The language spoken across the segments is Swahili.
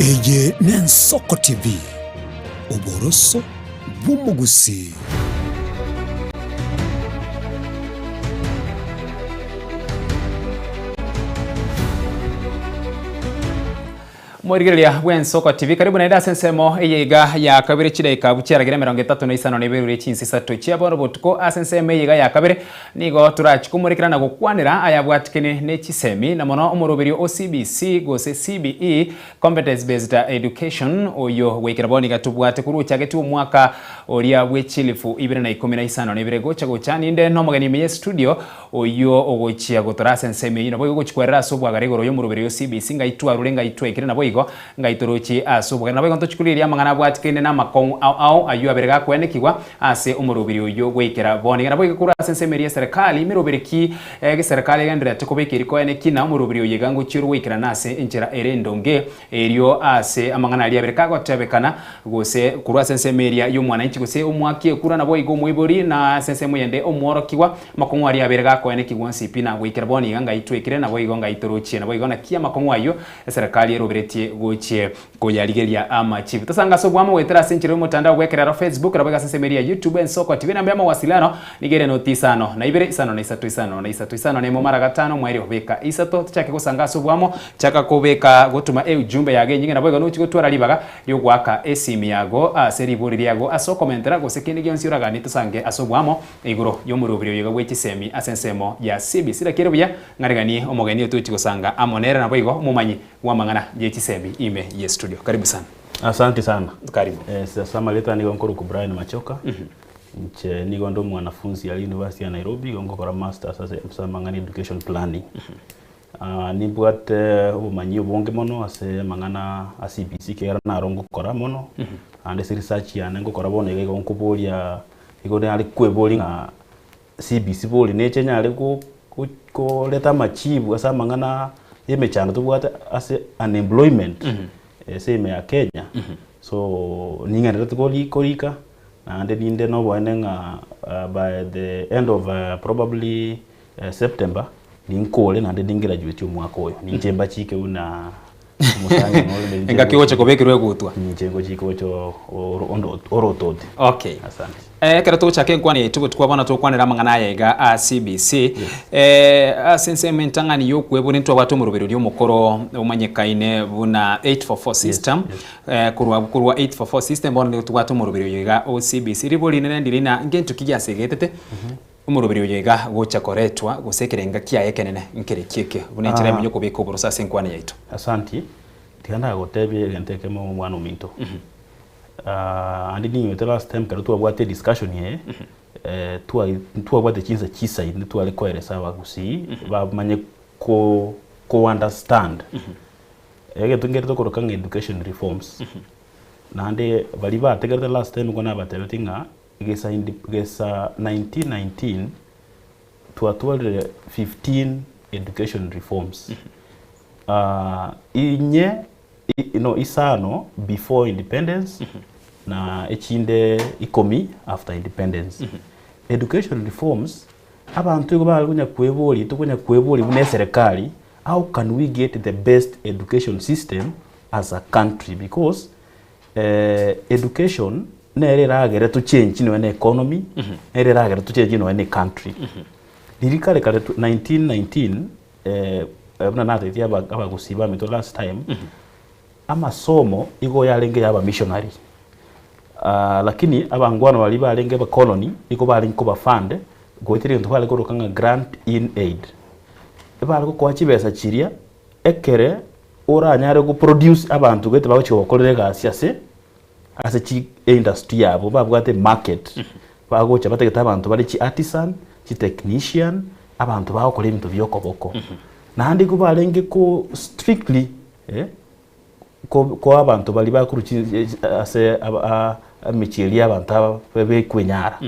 Eye n'Ensoko TV uboroso bw'umugusi. Mwirigereria w'Ensoko TV karibu na ida sensemo eyega ya kabiri chidaika bucyaragire 35 n'ibiri cy'insi sato cyaboro botuko asensemo eyega ya kabiri nigo turachikumurikirana gukwanira ayabwatikene n'ekisemi na mono umurubiri OCBC gose CBE competence based education oyo wekiraboni gatubwate kurucha gati umwaka oria bwechilifu 2015 n'ibirego cyagocani nde no mugeni menye studio oyo ogochia gotora sensemo yino boyo gochikwerera sobwagaregoro yo murubiri OCBC ngaitwa rurenga itwekire na boyo ngaitorochi asubuga nabo gonto chikuliria mangana bwatikene na makon au ayu aberega kwenekirwa ase umurubiri uyo gwekera boni nabo ikura sensemeria serikali mirubiriki serikali gendera tukobekiri kweneki na umurubiri uyo gangu chiru wekera nase injira erendonge erio ase amangana ali abereka gotebekana gose kurwa sensemeria yo mwana inchi gose umwaki kura nabo igo mwibori na sensemo yende omworokiwa makon ali aberega kwenekirwa sipina gwekera boni ganga itwekire nabo igo ngaitorochi nabo igo na kia makon ayo serikali erubireti gochie koyaligeria ama chief tasanga sobwamo wetera senchiro mutandao gwekerera Facebook rabega sensemeria YouTube Ensoko TV namba mawasiliano nigere notisano na ibere isano na isatu nemo mara gatano mweri obeka isato chake kusanga sobwamo chaka kobeka gotuma ujumbe yage nyingi nabwo no chigotwara libaga yo gwaka esimi yago seriburi yago aso commentera go sekindi gyonsi uragani tusange asobwamo iguro yo murubiri yo gwekisemi asensemo ya CBC rakirebuya ngaregani omogeni otuchi kusanga amonera nabwo igo mumanyi wamangana yekisemi ime ye studio karibu sana. Asante sana. Karibu. Sasa maleta niko nkuru ku Brian Machoka. Nche niko ndo mwanafunzi ya University ya Nairobi ngokora master sasa mangana education planning. Nibwate ubumanyi ubonge mono ase mangana CBC kera narongo kora mono. Ande research ya ngokora bonege nkubulia igode ali kweboli nga CBC boli nechenya ali ko leta machibu asa mangana yemechana tubwate ase unemployment same ya Kenya so ningana tukoli korika and ninde no bwanenga by the end of probably September ninkole na ndi graduate umwaka oyo ninjemba chike una musange nole enga kiwoche kobekirwe gutwa ninjengo chike cyo orotote. Okay, asante. Kera tuchake nkwani tuko twabana tukwanira mangana yega CBC sense mentangani yo kwebo nitwa watu mu rubero mukoro umanyekaine buna 844 system. Kurwa 844 system bone twatu mu rubero yega OCBC riboli nene ndirina ngentu kijasegetete umurubiri yega gocha koretwa gusekerenga kiaye kenene nkere kieke bunechira munyo kubiko processing kwani yaito. Asante. Tikanda gotebye genteke mu mwana minto. Andi ni the last time kare tuwabwate discussion ye tuwabwate chinza chisa indi tuwale koeresa bagusi bamanye ko understand ege tungere tokorokanga education reforms nande bali bategere the last time kona batebetinga gesa 1919 tuwatwale 15 education reforms inye isano before independence na echinde ikomi after independence. Education reforms abantu go balunya kweboli tukunya kweboli bune serikali how can we get the best education system as a country because education nerera agere to change no economy nerera agere to change no any country. Dirikale kale 1919 abuna natetia abagusiba mito last time amasomo igo yalenge yaba missionary lakini abangwana bali balenge ba colony iko bali ko ba fund goitire ndo bali ko rokanga grant in aid bali ko kwachibesa chiria ekere ora nyare go produce abantu gete bacho bakorere gasi ase chi industry yabo babwate market bagocha bategeta abantu bali chi artisan chi technician abantu bakora ibintu byokoboko nandi ko balenge ko strictly ko abantu bali bakuruchi ase micheli abantu bebe kwenyara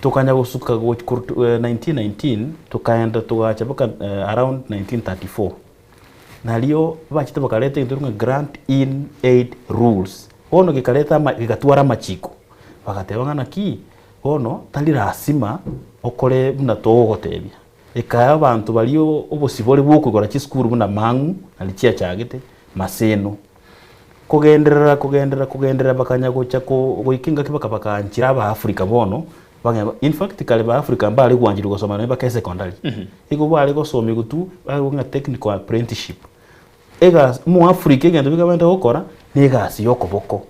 tukanya gusuka go 1919 tukaenda tugacha baka around 1934 nalio bachite bakaleta indurunga grant in aid rules ono gikaleta gigatwara machiko bakatebanga ki ono talira asima okole buna togotebya ekaya abantu balio obosibole bwokugora chi school buna mangu alichia chagete maseno kugenderera bakanya gocha goikinga kibaka bakanchira aba Africa bono bangeba in fact kale ba Africa mbali gwanjira gusoma ne baka secondary iko bali gusoma gutu bali nga technical apprenticeship ega mu Africa egento bigabenda gukora ni gasi yokoboko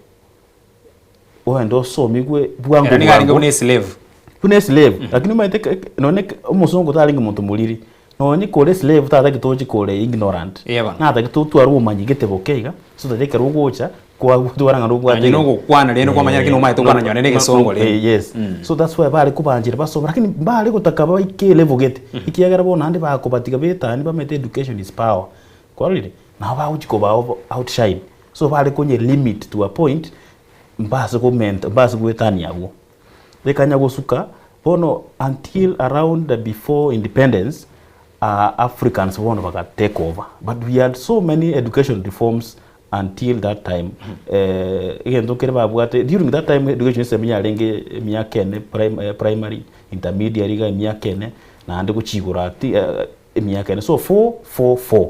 wendo somigwe bwangu ni garinga une slave lakini maite none umuzungu taringa muntu muliri nonye kore slave tata gitoji kore ignorant na ta gitutu aru manyi gitebokeiga so ta jeke rugocha kwa gutwara ngarugo ati no gukwana reno kwa manyaki no maito kwana nyone negesongo le yes so that's why bali kubanjira baso lakini bali gutaka ba ike level gete ikiyagara bona andi ba kubatiga betani ba mete education is power quality na ba uchiko ba outshine so bali konye limit to a point mbase kuetani yago lekanya gosuka bono until around before independence Africans bono baka take over but we had so many education reforms until that time again don't care about during that time education system ya lenge miyakene primary intermediate ga miyakene na ande kuchigura miyakene so 444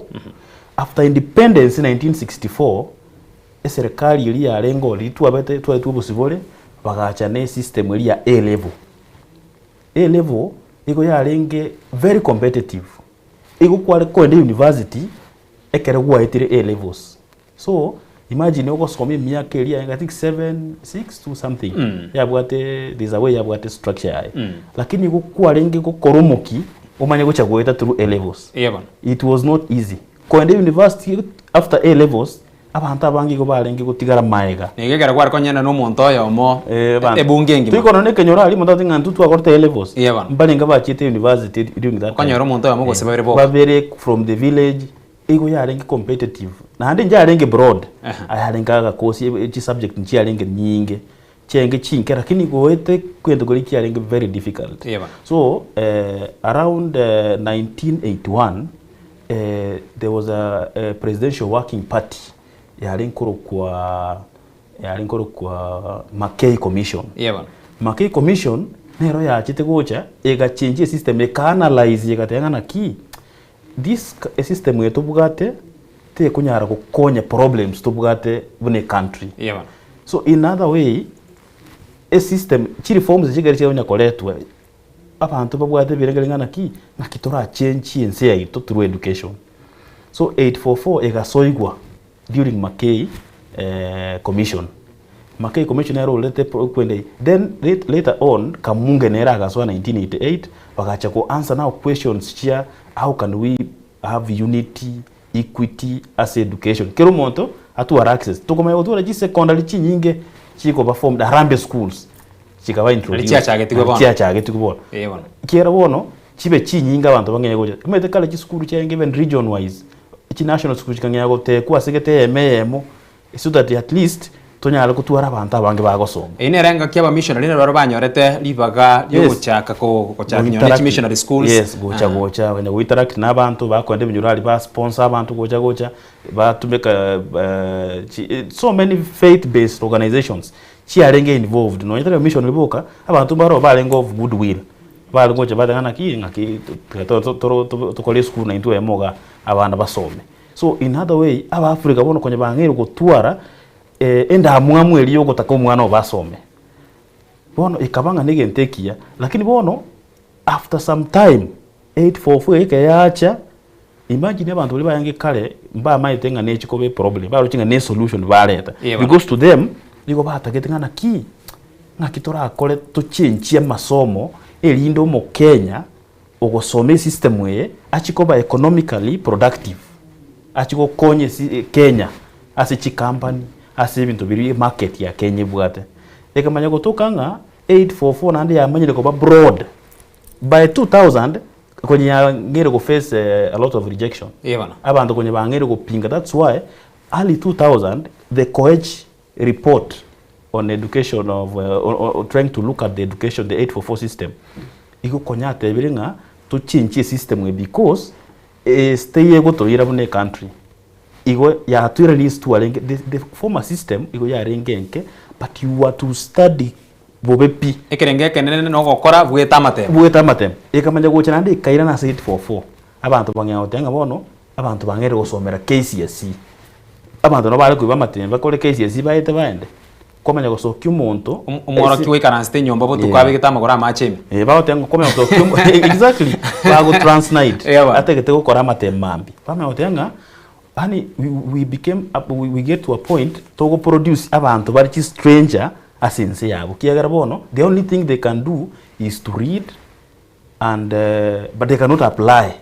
after independence in 1964 serikali ili ya lengo litwa bete twa busibole bagacha ne system ili ya A level iko ya lenge very competitive iko kwale kwende university ekere gwa etire A levels so imagine uko soma miaka ili ya I think 6 to something ya bwate this way ya bwate structure yae lakini iko kwa lenge ko koromoki umanye gucha gweta through A levels it was not easy kwende university after A levels abantu abangi go barengi gutigara maega negegera kwara konyana no muntu oyo mo ebungengi tuko none kenyora ali muntu ngantu tu akorte levels mbalenga bachite university during that konyora muntu oyo mo gosebere bo babere from the village ego yarengi competitive na hande njarenge broad ayarenga ga course each subject njarenge nyinge chenge chinke lakini goete kwendo goli kiarenge very difficult so around 1981 there was a presidential working party yalinkoro kwa Mackay Commission. Mackay Commission nero ya chite gocha ega change system eka analyze ega tengana ki this system yetu bugate te kunyara gukonya problems to bugate bune country. So in other way a system chiri forms chigari cyo koletwa abantu babugate birengelengana ki nakitora change ense ya ito through education. So 844 ega soigwa during Mackay Commission. Mackay Commission era ulete kwende then later on Kamunge nera agaswa 1988 bakacha ko answer now questions here how can we have unity equity as education kero monto atu access tukoma yotura ji secondary chi nyinge chiko performed Harambee schools chikaba introduce chage tikubona kera bono chibe chi nyinga abantu bangenya goja kumete kala chi school chenge even region wise ichi national school chikangenya gote kwa segete ememo so that at least tonyala kutwara abantu abange bagosoma ine renga kyaba missionary ne baro banyorete libaga yo guchaka ko nyone missionary schools yes gocha when we interact na abantu bakonde binyurali ba sponsor abantu gocha batumeka so many faith based organizations chiarenge involved no interact missionary boka abantu baro balengo of goodwill bali gocha badangana ki ngaki to school na into emoga abana basome so in other way aba Africa bono konye bangero gutwara enda mwamwe eliyo gutaka umwana obasome bono ikabanga negentekia lakini bono after some time 844 ikayacha imagine abantu bali bayange kale mba maitenga nechikobe problem balo chinga ne solution baleta because to them liko batagetengana ki ngakitora akole to change masomo elindo mo Kenya ogosome system we achikoba economically productive achiko konye Kenya as a company as ibintu biri market ya Kenya bwate ekamanya gotokanga 844 nandi yamanyire ko ba broad by 2000 kwenye ngere go face a lot of rejection abantu kwenye bangere go pinga that's why early 2000 the COEG report on education of trying to look at the education the 844 system iko konyate biringa to change system we because stay ego to ira bune country igo ya to release to alenge the former system igo ya rengenke but you are to study bobepi ekerengeke nene no gokora bweta matem ekamanya gocha nandi kaira na 844 abantu bangaotenga bono abantu bangere gosomera KCSE abantu no bale kuiba matemba kore KCSE baite baende komenya gucokia umuntu umoro kiwe karanste nyomba bo tukabe gitama amacheme bagotenga komenya gucokia exactly bago transnight ategete gukora matemambi bagotenga hani we get to a point to go produce abantu bari ki stranger asense yabo kiyagara bono the only thing they can do is to read and but they cannot apply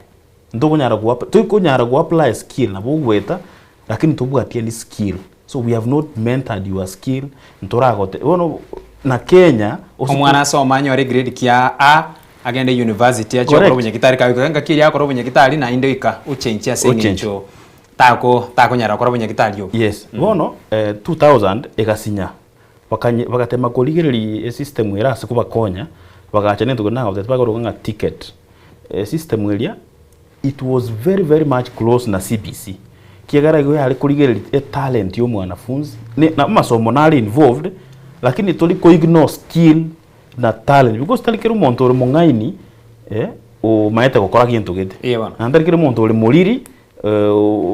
ndo kunyara ku apply skill na bugweta lakini tubwatie ni skill so we have not mentored your skill ntoragote bono na Kenya omwana asoma nyore grade kia A agende university acho korobunye kitari kanga kiri akorobunye kitari na indika uchenchia sencho tako nyara korobunye kitari yo yes bono 2000 egasinya bakatema kuligiriri system era sikubakonya bagacha nento kunanga batagoroganga ticket system elia it was very much close na CBC kiagara go yali kuligiriri talent yo mwanafunzi na masomo nali involved lakini toliko ignore skill na talent because talikero umuntu uri mungaini o maete gukora kintu gite andarikire umuntu uri muriri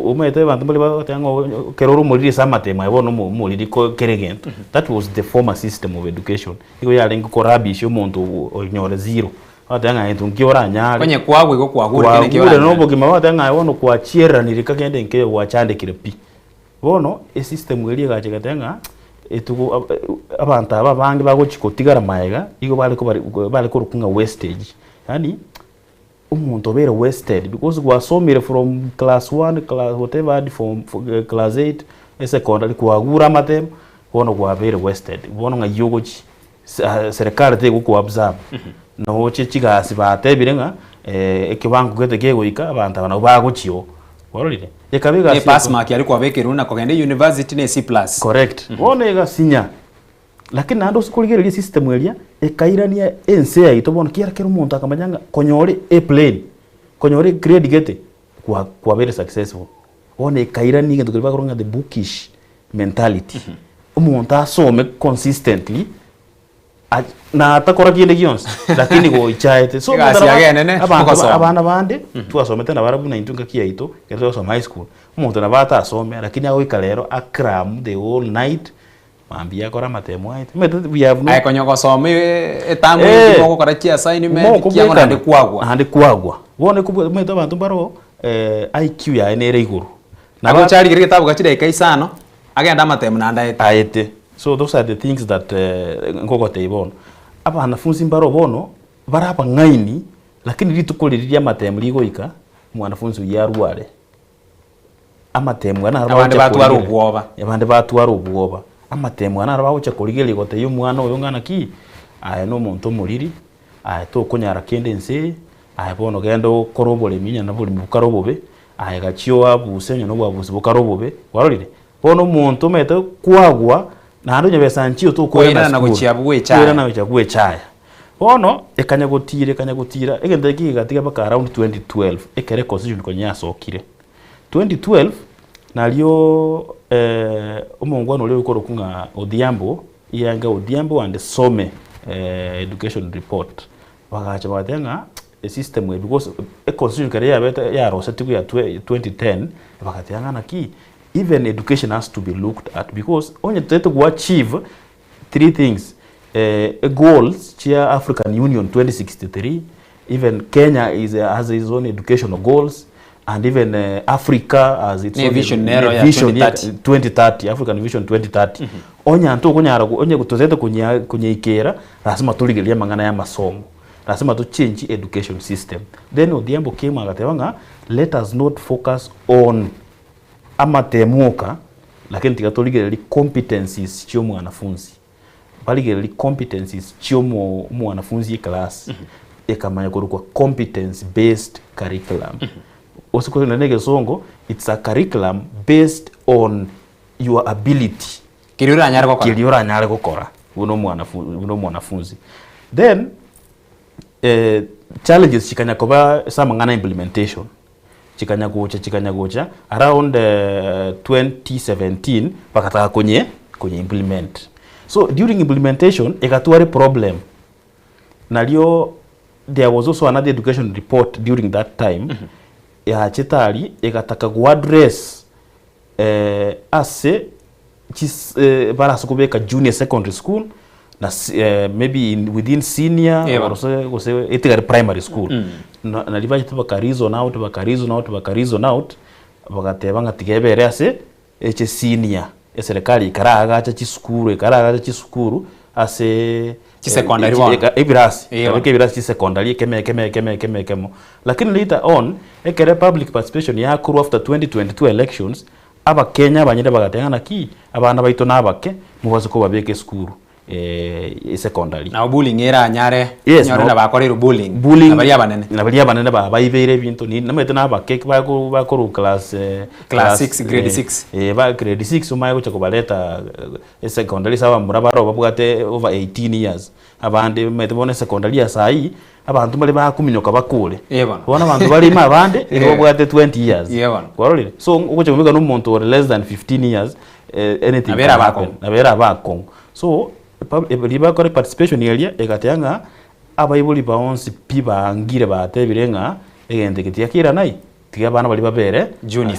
umaete bantu bali batango keroro muriri samatema ibono muriri ko keregento that was the former system of education iko yali ngikorabishi umuntu onyore zero atanga into ngiora nyale kwenye kwagwe go kwagure kene kiora no bogima batanga ibono kwa chiera nirikagende nke wachandikire pi bono system elie gache gatenga etugo abantu aba bangi bagochikotigara maega igo bale ko rukunga wastage yani umuntu obere wasted because gwasomire from class 1 class whatever from class 8 secondary kwagura matem bono gwabere wasted bono nga yogochi serikali te ku observe no chigasi batebirenga ekibangu gete kegoika abantu abana bagochio warorire ekabiga pass mark yari kwabekeru na kogende university ne C+ correct bono egasinya lakini nando sikuligere system elia ekairania ense ya itobono kiarakero umuntu akamanyanga konyore a plane konyore grade gete kwa very successful one ekairania ngento kiriba koronga the bookish mentality umuntu asome consistently na atakora kinde kionse lakini go ichaete so abana bande twasomete na barabu na intunga kiaito keto so high school umuntu na bata asome lakini ago ikalero akram the whole night mambia kora matemo aite we have no konyogo some etamu ngoko kora chia assignment kiamo hande kwagwa wone kubwe meta abantu baro IQ ya enere iguru na go chari kiri kitabu gachida ikaisano agenda matemo na aite so those are the things that ngoko teibon abanafunzi baro bono baraba ngaini lakini ritukoliriria matemo ligoika mwanafunzi yarware amatemo ana abandi batwara ubwoba amatemo ana bawocha kuligeli gote yo mwana oyo ngana ki aya no muntu muriri aya to kunyara kendense aya bono gendo korobole minya na buli mukarobobe aya gachio abusenya no bwabuzi bukarobobe warorire bono muntu mete kwagwa na ando nyabesa nchio to kwera na gochiabwe chaya kwera na gochiabwe chaya bono ekanya gutira egende gigatiga baka around 2012 ekere constitution konya sokire 2012 nalio umongwano leo ukoro kunga Odhiambo yanga Odhiambo and some education report bagacha batenga system we because a constitution career beta ya rosetiku ya 2010 bagatenga na ki even education has to be looked at because onye teto go achieve three things goals chia African Union 2063 even Kenya has its own educational goals and even Africa as its vision 2030 African Vision 2030 onya nto kunyara onye kutozete kunye ikera lazima tuligelia mangana ya masomo lazima tu change education system then Odhiambo came agatewanga let us not focus on amatemuka lakini tikatoligelia competencies chio mwanafunzi baligelia competencies chio mwanafunzi class ekamanya kurukwa competence based curriculum osiko nenge songo it's a curriculum based on your ability kiliora nyare gukora uno mwanafunzi then challenges chikanya koba sama ngana implementation chikanya gocha around 2017 pakataka kwenye implement so during implementation ekatuare problem nalio there was also another education report during that time ya chetali ekataka ku address ase barasa kubeka junior secondary school na maybe within senior or so etigari primary school na libaje tubaka reason out bagateba ngatigebere ase eche senior eserikali ikaraga acha chisukuru ase secondary one ebirasi kabike ebirasi secondary kemo lakini later on ekere public participation yakuru after 2022 elections aba Kenya banyire bagatengana ki abana baito nabake mubaze ko babeke skuru secondary na bullying era nyare nyore na bakorero bullying nabali abanene baibere bintu ni namete nabake bakuru class 6 grade 6 ba grade 6 umaye kucha kubaleta secondary saba murabaro babugate over 18 years abande mete bone secondary ya sai abantu bali bakuminyoka bakule bona abantu bali mabande babugate 20 years kwarolire so ukucha kumika n'umuntu or less than 15 years anything abera bakon so liba kore participation yelia egatanga abayibuli baonsi piba ngire batebirenga egende kitia kira nai tiga bana bali babere junior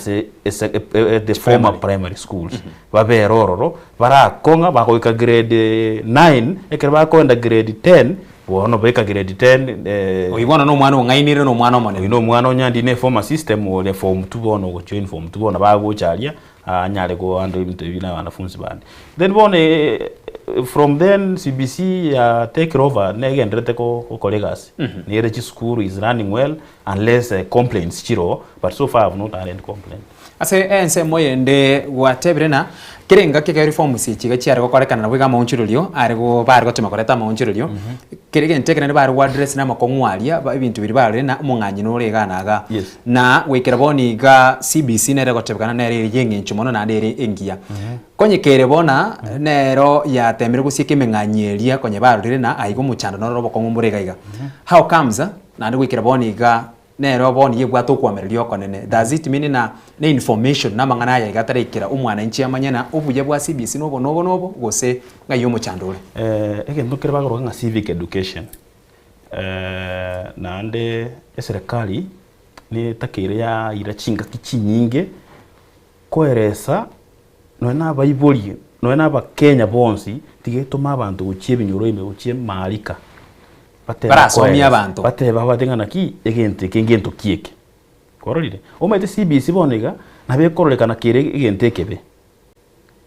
the former primary schools babere ororo barakonga bakoika grade 9 ekere bakonda grade 10 bono beka grade 10 oibona no mwana ngainire no mwana omone no mwana onyandi ne former system ole form 2 bono go join form 2 bono bagochalia anyale go ando ibintu bina wanafunzi bandi then bone from then CBC take over negendrete ko colleagues niere chi school is running well unless complaints chiro but so far I have not had any complaint ase ense moyende watebrena kirenga ke reform si chiga chiare ko korekana na bwiga maunchirulio ari go bari gotuma koreta maunchirulio kirege ntekene bari wa address na makongwalia ibintu biri bari na munganyi no reganaga na wekera boni ga CBC nere gotebkana nere yengi nchumono na ndere engia konye kere bona nero ya temere gusike menganyeria konye bari na aigo muchando no robo kongumburega iga how comes na ndi wekera boni ga nero boni yebwa to kwamerio konene does it mean na information na mangana ya igatarikira umwana inchi amanyana obuje bwa CBC nobo gose ngayo muchandule egendo kere bagoro nga civic education na ande serikali ni takire ya ira chinga kichinyinge koeresa noena baiboli noena ba Kenya bonsi tigetuma abantu guchie binyuro ime guchie marika barasomia abantu bateba batengana ki egente kengento kieke kororire omete CBC boniga nabe korolekana kire egente kebe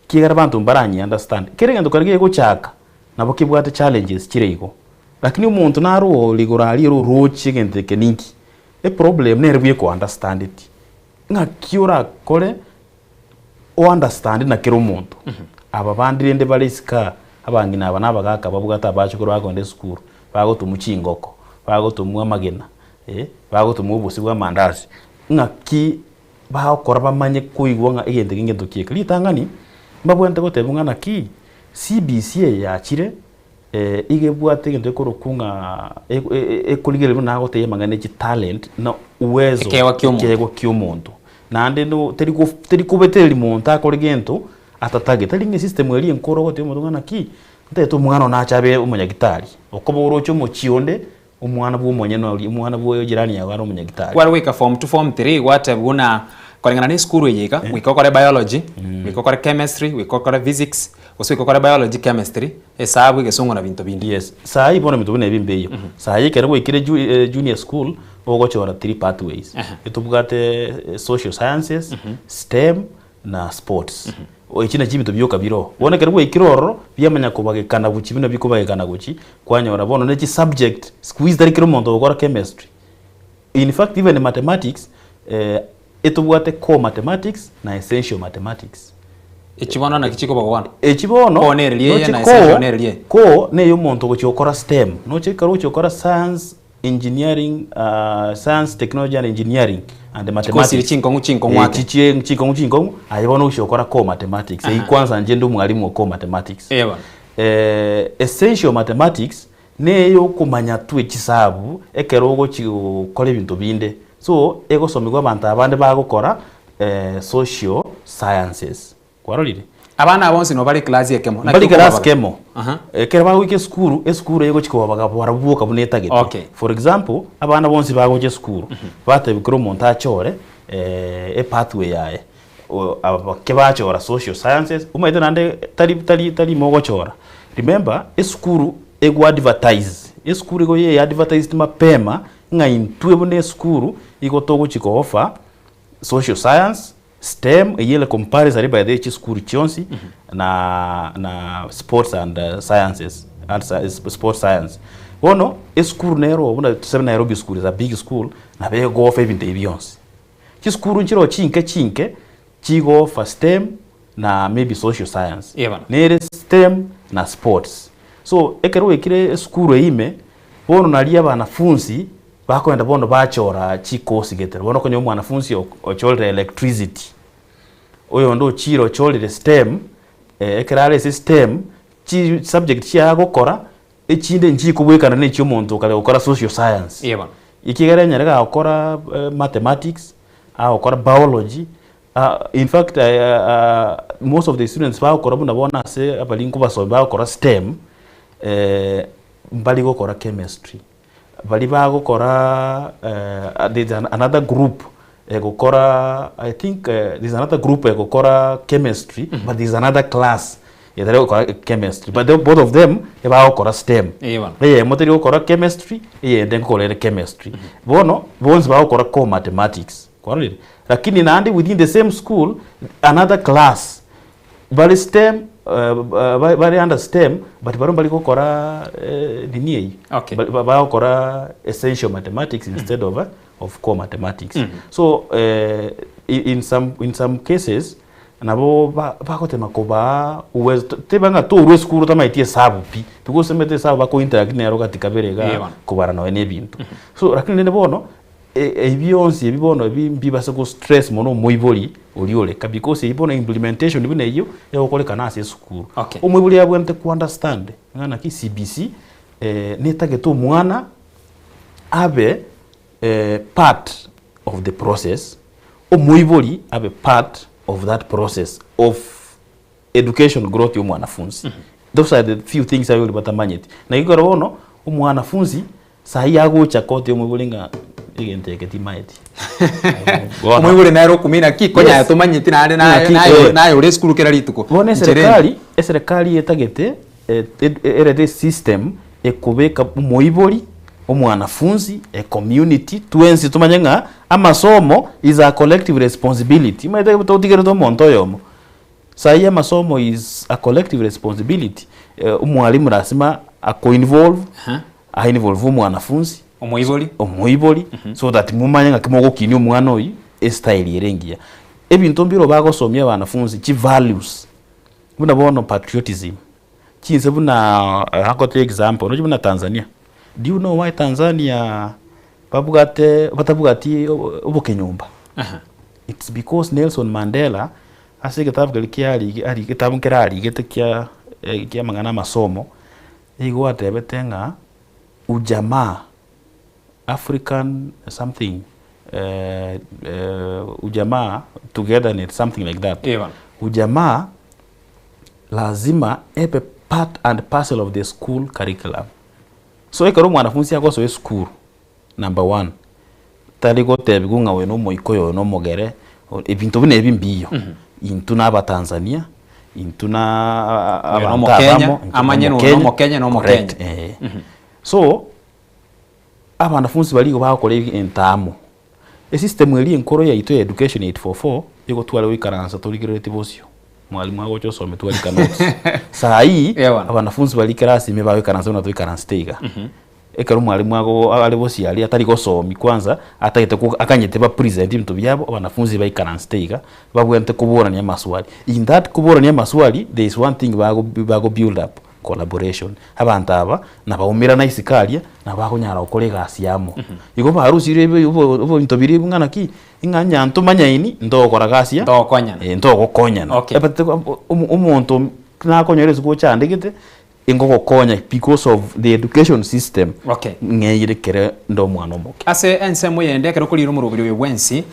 kigara abantu mbaranyi understand kire gento karige guchaka nabo kibwate challenges kirego lakini umuntu naruo ligorali roche egente keninki problem nerwe ko understand it ngakiura kore o understand na kiro umuntu aba bandire nde balisika abangina aba nabagaka babugata bachukuru bagonde school bago tumuchingoko bago tumwa magena bago tumubusi bwa mandazi ngaki baho koraba manye kuigwa nga egende ngendo kieke litangani mbabwente gotebunga na ki CBC yachire igebwate ngendo korokunga ekuligere na gote yemangane chi talent na uwezo kego kyomuntu nande no teri kubeteri muntu akorigento atatage teri nge system eri enkoro gote omuntu ngana ki nteto mwana na chabe umunyagitari okoboro cyo muchionde umwana bwo mwenye no umwana bwo jirani ya waro umunyagitari kwari wika form 2 form 3 watabuna kolengana ni school yeka wikokore biology wikokore chemistry wikokore physics wikokore biology chemistry hesabu igesongo na bintu bindi yes saa ibona bintu bine bimbeyo saa yikere wikire junior school ogochora 3 pathways etubugate social sciences STEM na sports oichina chibito byoka biro wona kerwe ikiroro byamanya kubagekana buchi bino bikubagekana guchi kwanyora bono ne chi subject squeeze dari kiro mondo gukora chemistry in fact even mathematics etubwate core mathematics na essential mathematics echibono na kichiko bagwana echibono onerlie na essential onerlie ko ne yo mondo guchokora STEM no chikaro guchokora science engineering science technology and engineering and mathematics chinkongu ayibona ushokora core mathematics kwanza nje ndo mwalimu wa core mathematics essential mathematics neyo kumanya tu ekisabu ekerogo chikole bintu binde so ego somigwa abantu abande bagukora social sciences kwarolire abana abonse no bali class yekemo na bali class kemo ekere bagwike school yego chiko bagabora buka buneta gete for example abana bonse bagoje school bate bikro monta chore pathway yae abakebachora social sciences umaite nande tali mogochora. Remember esukuru ego advertise esukuru ego ye advertise mapema nga intwe bune esukuru iko togo chiko offer social science STEM yele comparison by the school chionsi na sports and sciences and sports science bono school nero buna tuseme Nairobi school is a big school na be go offer ibintu byonsi ki school nchiro chinke chigo for STEM na maybe social science nere STEM na sports so ekero ekire school eime bono nalia banafunzi bakoenda bono bachora chikosi getero bono konyo mwanafunzi ocholre electricity oyo ndo chiro cholre STEM ekerale system chi subject chia gukora echinde nchi kubwekana n'ekyo muntu kale ukora social science ikigere nyereka ukora mathematics ukora biology in fact most of the students bakora bunabona se abalingu basomba bakora STEM mbali gukora chemistry bali bagukora there's another group gukora I think there's another group gukora chemistry but there's another class gukora chemistry but both of them bagukora STEM moteri gukora chemistry then gukora chemistry bono bonse bagukora mathematics kwalire lakini nandi within the same school another class bali STEM bali under STEM but bali gukora dini bali gukora essential mathematics instead of core mathematics so in some cases nabo bakotema koba uwezo tebanga to urwe school tamaitie sabu pi because mete sabu bako interact nero katika berega kubara no nebintu so lakini ne bono ebionsi ebibono bibase ko stress mono muiboli oliole because ibono implementation bine iyo yakoleka nase school omwiboli yabwente ku understand ngana ki CBC netage to mwana abe part of the process omwiboli abe part of that process of education growth yo mwanafunzi those are the few things I will batamanyeti na igoro bono omwanafunzi sahi yagocha kote omwibolinga igenteke maiti omwibole nairo kumina kikonya yatomanyeti nayo ure school kera rituko bone serikali etagete erede system ekubeka omwiboli omwanafunzi community twensi tumanyenga amasomo is a collective responsibility maite butotigere to monto yomo sahi amasomo is a collective responsibility umwalimu rasima involve omwanafunzi omwiboli so that mumanya kimogo kini omwana oyi style yerengia ebintu mbiro bagosomya abanafunzi chi values buna bono patriotism chinse buna hakote example no buna Tanzania. Do you know why Tanzania batabugati obukenyumba it's because Nelson Mandela asigetavuga likiali kitabukirali getekya kya mangana masomo igo atebetenga ujamaa African something ujamaa togetherness something like that ujamaa lazima epe part and parcel of the school curriculum so ekero mwanafunzi akoso school number 1 tali gotebi gunga we no moikoyo no mogere ebintu bine ebimbiyo intuna aba Tanzania intuna aba Kenya amanye no Kenya so abanafunzi baligo bakole entamo system eri enkoro ya ito education 844 yego twale wikaransa toligirete bosio mwalimu wako cyo some twali kanots sahi abanafunzi bali class ime bawe karansa na twikaransa tega ekero mwalimu wako ali bosi ali atari gosomi kwanza atagete ko akanyete ba present ibintu byabo abanafunzi bayi karansa tega babwente kuboranya maswali in that kuboranya maswali there is one thing bago build up collaboration abantu aba nabawumira na isikalia nabakonyara ukole gasi yamo iko barusire ubo intobiri ngana ki inganya ntumanya ini ndokora gasi ya ndokokonyana umuntu nakonyereza ko cyandegete ingoko konya because of the education system ngeyirekere ndo mwana omuke ase ensemo yende kero kulira umurubiri we wensi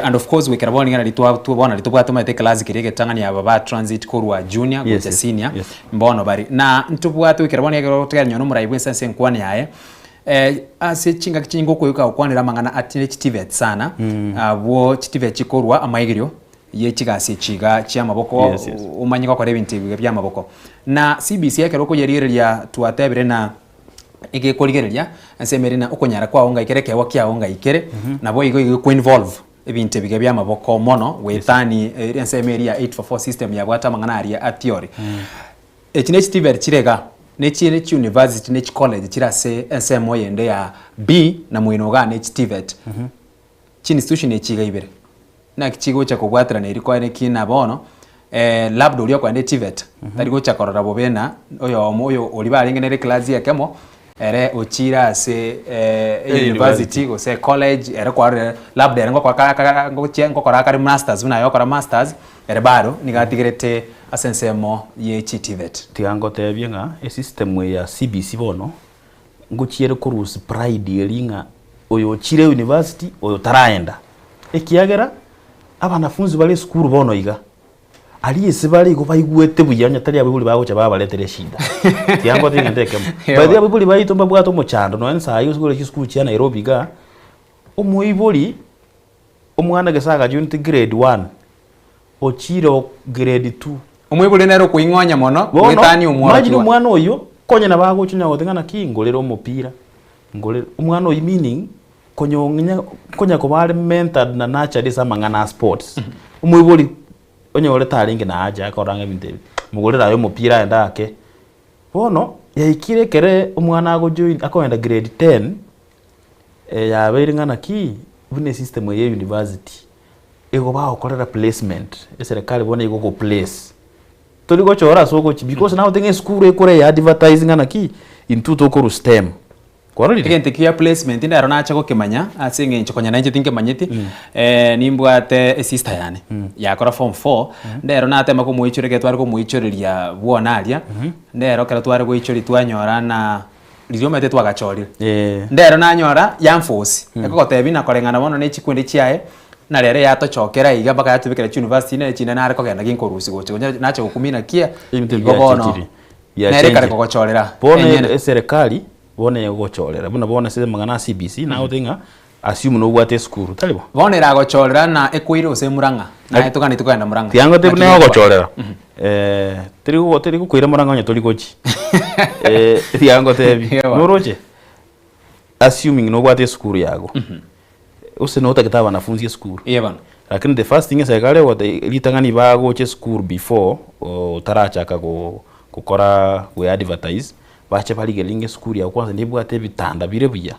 and of course we karaboni ngana litubona litubwatuma te class kirege tangani aba ba transit korwa junior go senior mbono bari na ntubwatu karaboni kero teganya no murayi wensi nkwani yae ase chinga kichingo ko yuka okwanira mangana atine chitivet sana abo chitivet chikorwa amayigirio ye chigasi chiga chia maboko Yes, yes. umanyiko kwa ebintu bya maboko na CBC ekero ko yerireria twatebire na ige koligereria ensemerina ukonyara kwa onga ikereke wa kya onga ikere nabo igo ku involve ebintu bige bya maboko mono wethani ensemeria 844 system ya bwata manganaria a theory ekine Steve Chirega nechire university nech college chirase ensemo yende ya B na mwinoga nech Steve chini institution echiga ibere na kichigo cha kubwatira ne iriko ene kina bono labda uri kwa TVET tari gocha korora bobena oyo uri baringenere class ya kemo ere ochira se university go se college ere kwa labda ere ngo kora kari masters una yokora masters ere baro nigatigirete asensemo ye TVET tigango tebye nga e system ya CBC bono nguchiere kurus pride yeringa oyo chire university oyo taraenda ekiagera abanafunzi bali school bono iga aliyese bali go bayigwete buyanya tari abibuli bagocha babaletere shida tiyango tingendeke badi abibuli bayitomba bwato muchando no ensa ayo school cha Nairobi ga omuyibuli omwana gesaga unit grade 1 ochiro grade 2 omuyibuli nero kuingonya mono wetani omwana majini omwana oyo konya na bagochunya gotingana kingolero omupira ngolero omwana oyo meaning konya ko bali mentored na nurtured samangana sports umwibuli onyore taringe na aja akoranga binte mugorera ayo mupira enda ake bono yaikire kere omwana ago join akoenda grade 10 ya beringana ki bune system ye university ego ba okorera placement eserikali bona ego go place toli go chora so go because now thing school ekore ya advertising ana ki into to ko STEM kwarori igente kia placement ndaro nacha ko kimanya asinge nchokonya nanje tinke manyiti nimbwate sister yane yakora form 4 ndero natema ko muichureke twari ko muichureria buonaria ndero kera twari ko ichuri twanyora na liziomete twagachorire ndero nanyora yamfosi ekogotebi na korengana bono ne chikwende chiae na rere yatochokera iga baka yatubikira university ne chine na ariko genda ginkorusi goche nacho gukumina kia igobono nere kare kogochorera bone serikali bone gochorera buna bone se mangana CBC na utinga assume no gwate school talibo bone ra gochorera na ekwire ose muranga na etukani tukenda muranga tiango tebne gochorera tiri kuira muranga nya toli gochi tiango tebi noroje assuming no gwate school yago use no utakita wanafunzi school yeban lakini the first thing serikali wote litangani bagoche school before tarachaka gukora we advertise bache baligelinge school ya kwanza ndibwate bitanda bire buya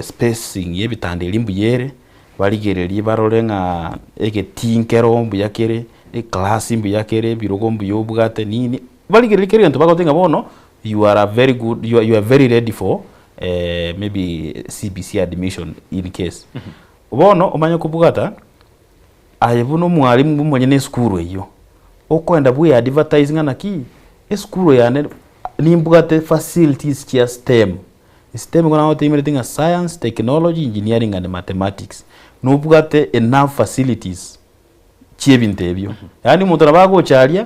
spacing ye bitanda elimbu yere baligererie barorenga egetinkero mbu yakere class mbu yakere birogo mbu yobwate nini baligererie kere nto bagotenga bono you are very good you are very ready for maybe CBC admission in case bono omanya kubugata ayebuno mwalimu mwenye ne school eyo okwenda buya advertising anaki school ya nimbugate facilities chia STEM gona wote imeritinga science technology engineering and mathematics no bugate enough facilities chie bintebyo yani muntu nabago chalia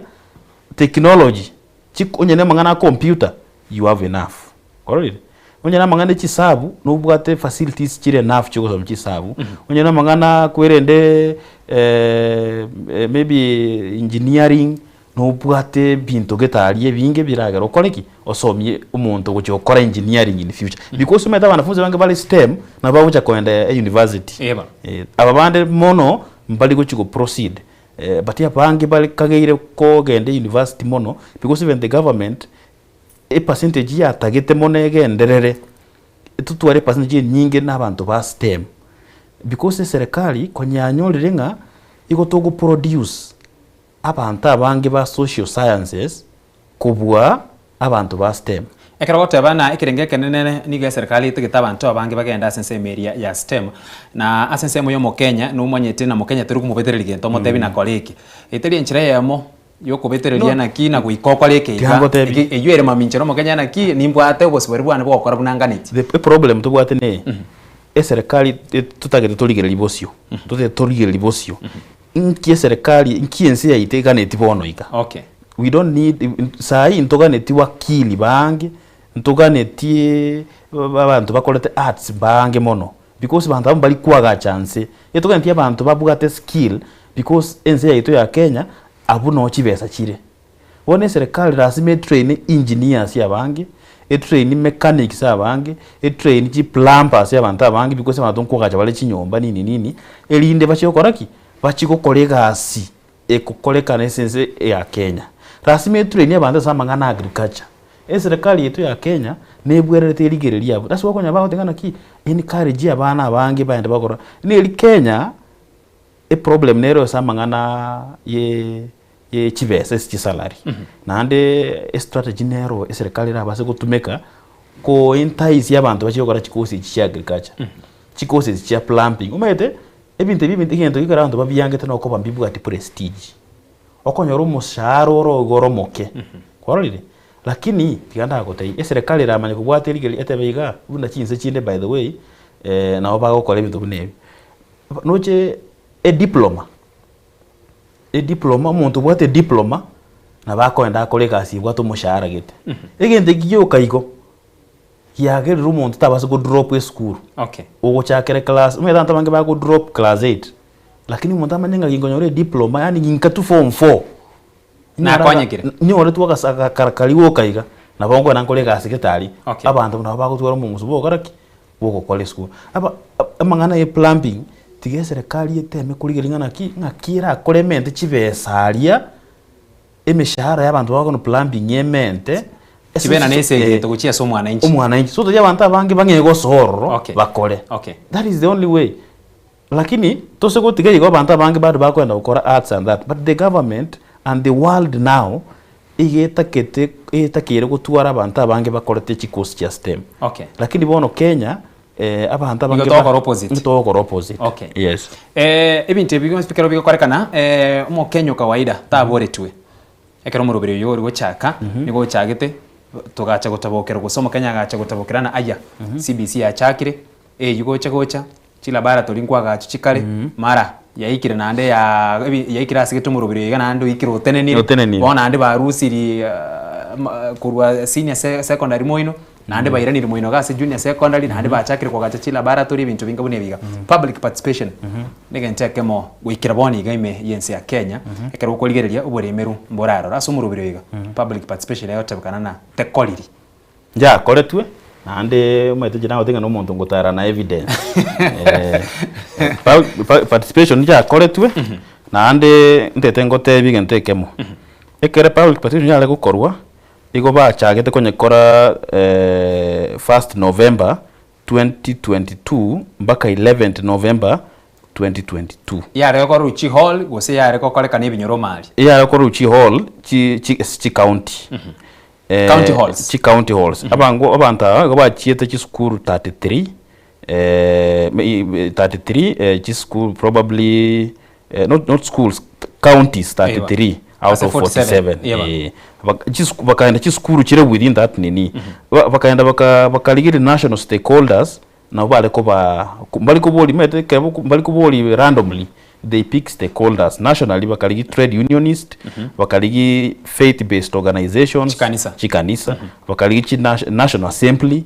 technology chikonyene mangana computer you have enough correct onye na mangana chisabu no bugate facilities chire enough chiko so chisabu onye na mangana kwerende maybe engineering no bwate bintu getarie binge biragera okoreki osomye umuntu gocho okora engineering in future because meta banafunzi bange bali STEM na babucha kwenda university ababande mono mbali gocho proceed but ya bange bali kageire ko gende university mono because even the government a percentage ya tagete mono egenderere tutware percentage nyinge n'abantu ba STEM because serikali konyanyorire nga igotogo produce abantu abange ba social sciences kubwa abantu ba STEM ekero gotebana ekirengeke nene niga serikali itigita abantu abange bagenda asensemeria ya STEM na asensemo yo mokenya no mwanyete na mokenya turi kumubeterera gento motebi na koleki iteri enchira yemo yo kubetereria na kina guikokwa leke eyuere maminchero mokenya na ki nimbwate obosibori bwana bwokora bunanganiti the problem tubwate ne serikali tutagete toligere libosio tutagete toligere libosio inki serikali inki ensi ya iteganeti bono ika okay we don't need sai intoganeti wakili bange ntoganeti abantu bakolete arts bange mono because bantu bali kwaga chance etoganeti abantu babugate skill because ense yaito ya Kenya abu no chibesa chire wone serikali rasime train engineers ya bangi train mechanics abange train chi plumbers ya bantu abange because abantu nkogacha bale chinyomba nini elinde bachikoraki bachikokorega asi ekokoleka nesense ya Kenya rasime train ya bantu samangana agriculture serikali yetu ya Kenya nebwerete irigereria abo that's wako nyaba otengana ki encourage abana abange baende bakora ni Kenya problem nero samangana ye chibesa chi salary nande strategy nero serikali rabase gutumeka ko entice y'abantu bachikora chikosi chi agriculture chikosi chi plumbing umete ebinte ngento ikara abantu babiyange tano ko bambibu ati prestige okonyoro musharo rogoromoke kwarorire lakini tiganda gotai serikali ramanye kubwate rigeli etebeiga bunda chinse chinde by the way na obago kole bintu bunebi noche diploma muntu bwate diploma na bakoenda akoreka asibwa to mushara gete egende giyo kaiko yagere rumuntu tabase go drop e school okay ugo chakere class umeda ntabange ba go drop class 8 lakini umuntu amanyenga ngonyore diploma yani nginka tu form 4 na kwanyekire nyore tu wakasaka karakaliwo kaiga na bongo nankoreka asiketari okay. Abantu na bagutwara mu musubo karaki boko kwale school aba amangana ye plumbing tige serikali eteme kurigeringana ki ngakira kolemente chibesaria emishahara y'abantu bakono plumbing yemente kibena nese to guchia so mwana inchi so to y'abantu abange bangego sorro okay. bakore okay that is the only way lakini to se gotige yigo abantu abange bado bakwenda gukora arts and that but the government and the world now igetakire gutwara abantu abange bakorete chikosi cha STEM okay lakini bono Kenya abantu abange tokora opposite okay yes ebinte bigo speaker bigo korekana mo Kenya kawaida taboretwe ekero mu rubiri yo rigo chaka nigo chagete tugacha gutabokera gusoma Kenya gacha gutabokera aya CBC ya chakire yugo chagocha chila bara tolinkwa gacha chikale mara yaikire nande yaikira asigeto mu rubiri ga nando ikiro teneni bona ande barusiri kurwa senior secondary moino nande bairanire moino gase junior secondary nande bachakire kwa gacha chila bara tori bintu binga bune biga public participation nige nteke mo wikira boni game yense ya Kenya ekero ukoligereria uburemeru mboraro raso mu rubiri biga public participation yayo tabukana na tekoliri ja koretwe nande umete jina otenga no muntu ngutara na evidence participation ja koretwe nande ntete ngote biga ntekemo ekere public participation yale gukorwa igo bachagete konyekora 1st November 2022 mpaka 11th November 2022 yare ko Ruchi Hall gose yare ko koleka ne binyoro mali yare ko Ruchi Hall chi county county halls chi county halls abanta bachiete chi school 33 chi school probably not schools counties 33 out of 47 bakaenda chi school chire within that nini bakaenda bakaligire national stakeholders na baliko boli mete baliko boli randomly they pick stakeholders nationally bakaligi trade unionist bakaligi faith based organizations chikanisa bakaligi national assembly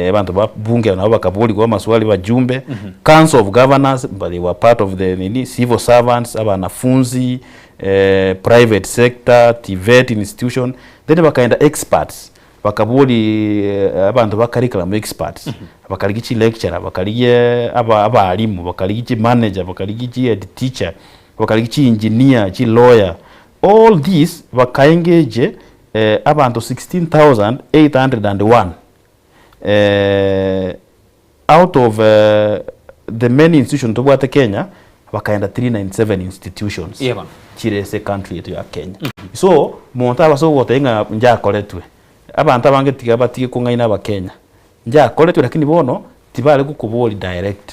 abantu ba bunge na bakaboli kwa maswali bajumbe council of governors but they were part of the civil servants abanafunzi private sector TVET institution then bakaenda experts bakaboli abantu ba curriculum experts bakaligi chi lecturer bakaligi abalimu bakaligi chi manager bakaligi chi head teacher bakaligi chi engineer chi lawyer all these bakaengage abantu 16,801 out of the many institutions to bwate Kenya bakaenda 397 institutions chirese country yetu ya Kenya so monta abaso gotenga njakoretwe abantu abange tigabatige kungaina aba Kenya njakoretwe lakini bono tibale kukuboli direct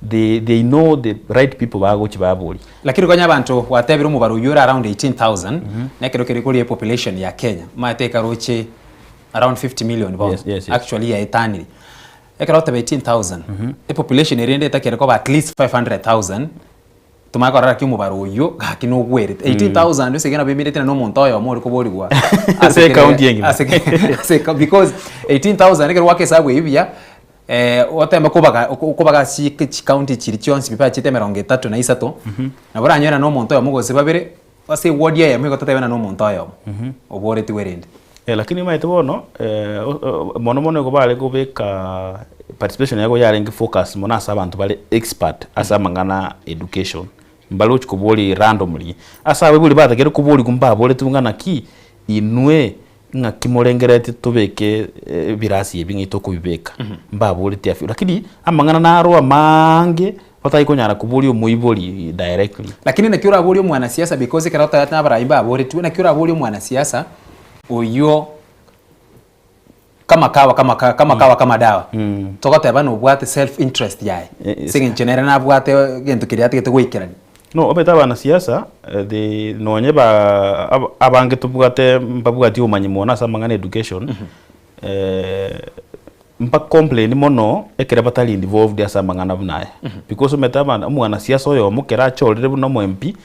they know the right people bago chibabuli lakini kwanya abantu watebira mu baruyura around 18,000 nekero kuri population ya Kenya mateka roche around 50 million bo yes. Actually ya eternally ekero tebe 18,000 the population erende takere ko at least 500,000 tumakora ki mu baruyo gakino gwere 18,000 usegena bemirete no muntu oyo muri ko bori gwa ase county yengi ase because 18,000 ekero wake sabwe ibya otemba kubaga county chiri chionsi bipa chite 33 na boranyona no muntu oyo mugose babere ase ward ya yamwe gotatebana no muntu oyo obore tiwerende lakini maite bono mono go bale go beka participation yago yarengi focus mona asa abantu bale expert asa mangana education mbalochi kuboli randomly asa bebuli batakere kuboli kumba bole tungana ki inwe nga kimolengerete tobeke birasi ebingito kubibeka mbabole tiafi lakini amangana naro amange batayikonyara kubuli omuiboli directly lakini nakiura abuli omwana siasa because karata yatna barayimba abole tu nakiura abuli omwana siasa oyo kama dawa tokota bano bwate self interest yae singin genera na bwate gento kiriate gwikirani no obeta bana siasa de nonye ba abange tubwate mbabwati umanyi mona samangana education mpa complain mono ekere batali involved asa mangana bunaye because metaba mwana siasa oyo mukera cholere buno mu MP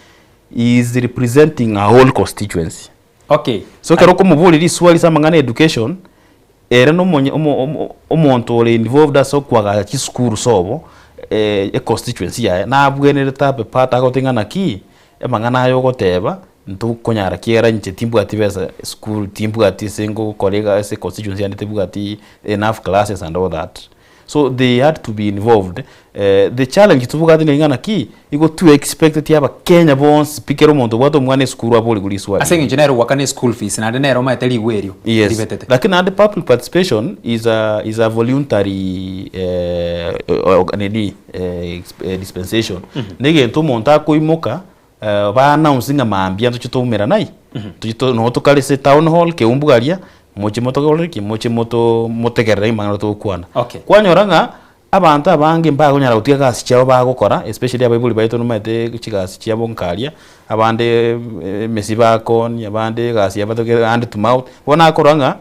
is representing a whole constituency. Okay. So kero ko mubuliri swali samangana education era no monye omonto ole involved aso kwaga kisukuru sobo constituency ya na bwenere tape pata ko tingana ki mangana yo goteba ntu konyara kiera nche timbu ati besa school timbu ati single colleague ase constituency and timbu ati enough classes and all that. So they had to be involved. The challenge to bugati ngana ki iko to expect yaba Kenya bonds speaker omonto bwato mwane school aboli kuliswa ase engineer wakane school fees na denero ma teli werio libetete lakini the public participation is a voluntary dispensation nege nto monta ko imoka ba announce nga mambia nto umera nai tuchito no to kalise town hall ke umbugaria moche moto koleki moche moto motegerera imangano to kwana kwanyoranga abantu abange mbago nyara utiga kasi cyabo bagokora especially ababuli bayito no mate kigasi cyabo nkalia abande mesi bakon abande gasi abatoke hand to mouth bona akoranga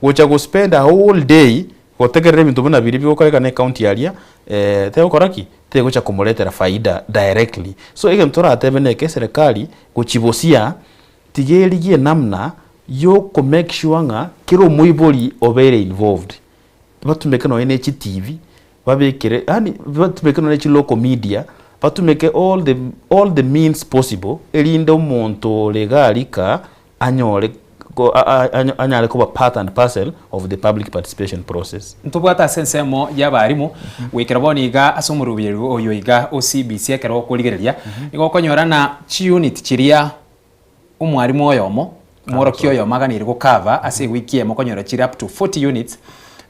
gocha go spend a whole day gotegerera bintu bina biri bikokoreka ne county area teo koraki teo gocha kumuletera faida directly so ege mtora atebene ke serikali gochibosia tigerigie namna yo ko make sure nga kiro muiboli obere involved batumeke no NHTV babekere yani batumeke no local media batumeke all the means possible elinde omonto legalika anyore anyale ko part and parcel of the public participation process ntubwata sensemo yabarimu wekiraboni ga asomurubire oyo iga OCBC ekero kuligereria igo konyorana chi unit chiria umwarimu oyomo moro kyoyo maganire go cover ase wiki emo konyora chiri up to 40 units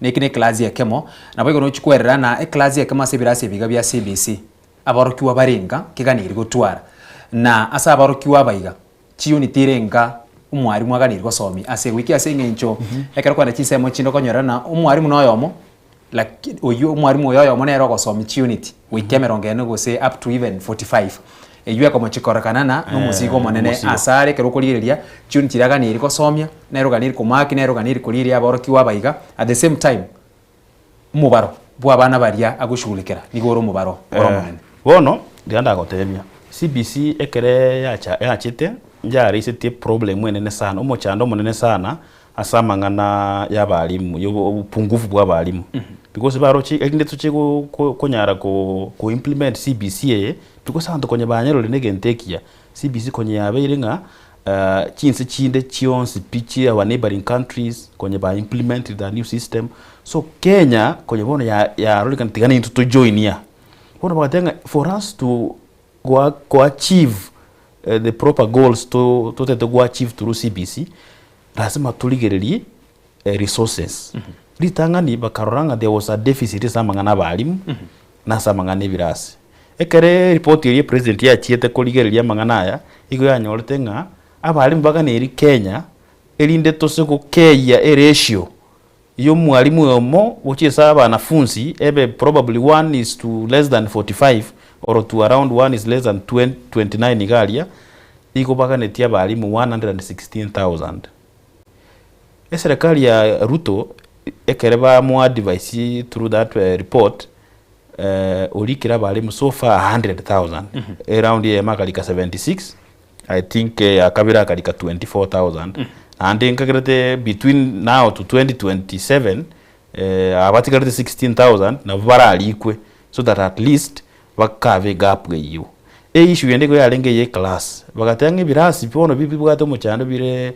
nekine class ya kemo na bwo no chikwerera na class ya kema sebirase biga bya CBC abarokiwa barenga kiganire go twara na asa abarokiwa baiga chi unit irenga umwarimu aganire go somi ase wiki ase ngencho ekero kwa chisemo chindo konyora na umwarimu noyomo lakini oyo umwarimu oyomo nero go somi chi unit wiki emerongene go say up to even 45 eyuya komo chikorakanana no musigo monene asare kero kulireria chuni chiraga ni somia nero ganiri komaki nero ganiri kuliria aboroki wabaiga at the same time mubaro bwa bana baria agushugulikira nigoro mubaro monene bono ndianda gotemia CBC ekere yachite njari isite problem wenene sana omochando monene sana asamangana y'abalimu yo pungufu bwa balimu because barochi eginde tuche konyara ko implement CBC because anto konye banyero lenegentekia CBC konye yabeire nga chinse chinde chionsi pichi our neighboring countries konye ba implement the new system so Kenya konye bono ya rolikan tigana into to join ya bono bagatenga for us to go achieve the proper goals to go achieve through CBC lazima tuligererie resources litangani bakaroranga there was a deficit samangana balimu na samangana birase ekere report iri president ya chiete kuligereria mangana aya igo yanyorete nga abalimu baganeri Kenya elinde tose ko keya ratio yo mwalimu yomo uchiesa abanafunzi ebe probably 1 is to less than 45 or to around 1 is less than 29 igalia iko baganeti abalimu 116,000 serikali ya Ruto ekereba mo advice through that report ulikira balimu so far 100,000 around here makalika 76 I think akabira kalika 24,000 and then kakirete between now to 2027 abatigarite 16,000 na baralikwe so that at least bakave gap geyo issue yende ko yarenge ye class bagatange birasi bono bibi bwato mu cyando bire